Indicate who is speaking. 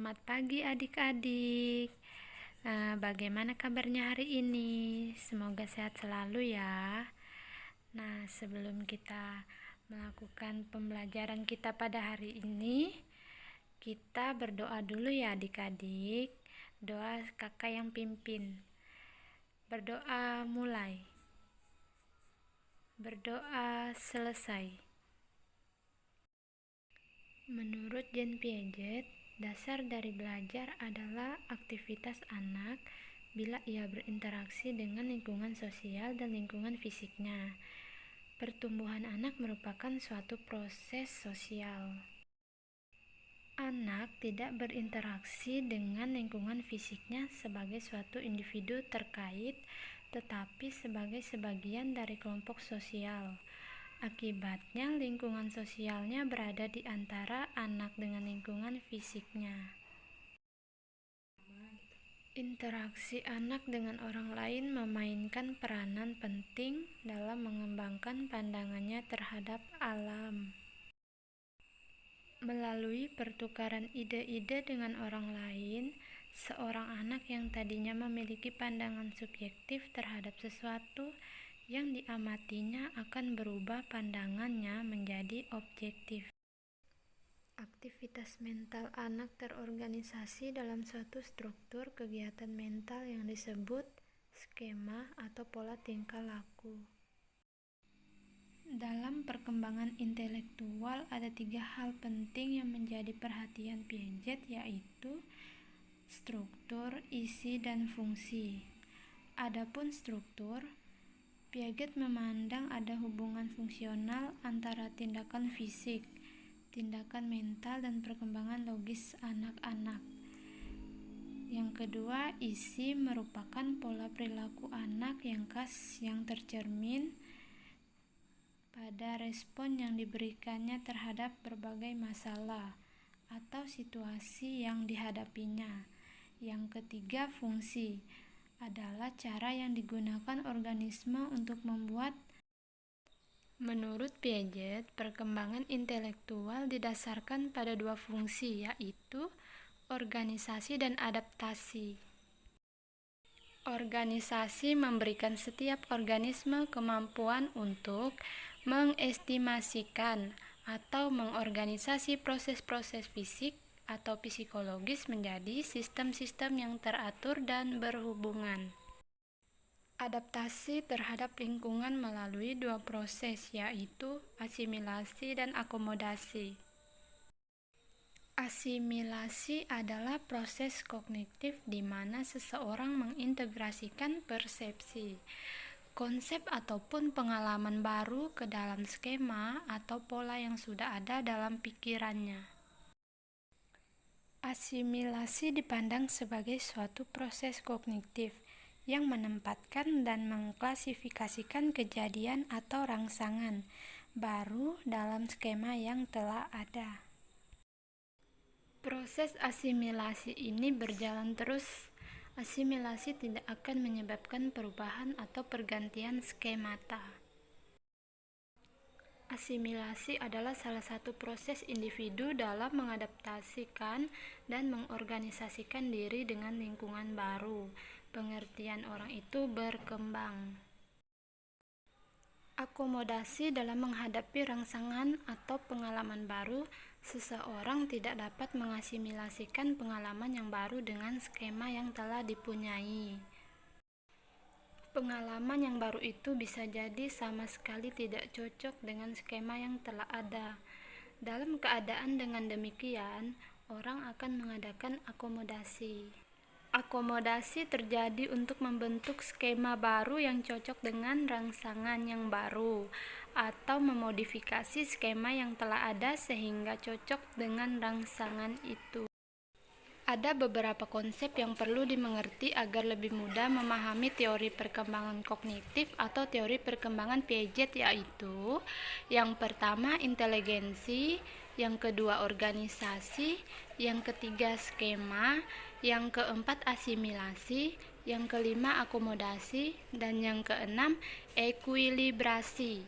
Speaker 1: Selamat pagi adik-adik. Bagaimana kabarnya hari ini? Semoga sehat selalu ya. Sebelum kita melakukan pembelajaran kita pada hari ini, kita berdoa dulu ya adik-adik. Doa kakak yang pimpin. Berdoa mulai. Berdoa selesai. Menurut Jean Piaget, dasar dari belajar adalah aktivitas anak bila ia berinteraksi dengan lingkungan sosial dan lingkungan fisiknya. Pertumbuhan anak merupakan suatu proses sosial. Anak tidak berinteraksi dengan lingkungan fisiknya sebagai suatu individu terkait, tetapi sebagai sebagian dari kelompok sosial. Akibatnya, lingkungan sosialnya berada di antara anak dengan lingkungan fisiknya. Interaksi anak dengan orang lain memainkan peranan penting dalam mengembangkan pandangannya terhadap alam. Melalui pertukaran ide-ide dengan orang lain, seorang anak yang tadinya memiliki pandangan subjektif terhadap sesuatu yang diamatinya akan berubah pandangannya menjadi objektif. Aktivitas mental anak terorganisasi dalam suatu struktur kegiatan mental yang disebut skema atau pola tingkah laku. Dalam perkembangan intelektual ada 3 hal penting yang menjadi perhatian Piaget, yaitu struktur, isi, dan fungsi. Adapun struktur, Piaget memandang ada hubungan fungsional antara tindakan fisik, tindakan mental, dan perkembangan logis anak-anak. Yang kedua, isi merupakan pola perilaku anak yang khas yang tercermin pada respon yang diberikannya terhadap berbagai masalah atau situasi yang dihadapinya. Yang ketiga, fungsi adalah cara yang digunakan organisme untuk membuat. Menurut Piaget, perkembangan intelektual didasarkan pada 2 fungsi, yaitu organisasi dan adaptasi. Organisasi memberikan setiap organisme kemampuan untuk mengestimasikan atau mengorganisasi proses-proses fisik atau psikologis menjadi sistem-sistem yang teratur dan berhubungan. Adaptasi terhadap lingkungan melalui 2 proses, yaitu asimilasi dan akomodasi. Asimilasi adalah proses kognitif di mana seseorang mengintegrasikan persepsi, konsep ataupun pengalaman baru ke dalam skema atau pola yang sudah ada dalam pikirannya. Asimilasi dipandang sebagai suatu proses kognitif yang menempatkan dan mengklasifikasikan kejadian atau rangsangan baru dalam skema yang telah ada. Proses asimilasi ini berjalan terus. Asimilasi tidak akan menyebabkan perubahan atau pergantian skemata. Asimilasi adalah salah satu proses individu dalam mengadaptasikan dan mengorganisasikan diri dengan lingkungan baru. Pengertian orang itu berkembang. Akomodasi dalam menghadapi rangsangan atau pengalaman baru. Seseorang tidak dapat mengasimilasikan pengalaman yang baru dengan skema yang telah dipunyai. Pengalaman yang baru itu bisa jadi sama sekali tidak cocok dengan skema yang telah ada. Dalam keadaan dengan demikian, orang akan mengadakan akomodasi. Akomodasi terjadi untuk membentuk skema baru yang cocok dengan rangsangan yang baru, atau memodifikasi skema yang telah ada sehingga cocok dengan rangsangan itu. Ada beberapa konsep yang perlu dimengerti agar lebih mudah memahami teori perkembangan kognitif atau teori perkembangan Piaget, yaitu yang pertama inteligensi, yang kedua organisasi, yang ketiga skema, yang keempat asimilasi, yang kelima akomodasi, dan yang keenam ekuilibrasi.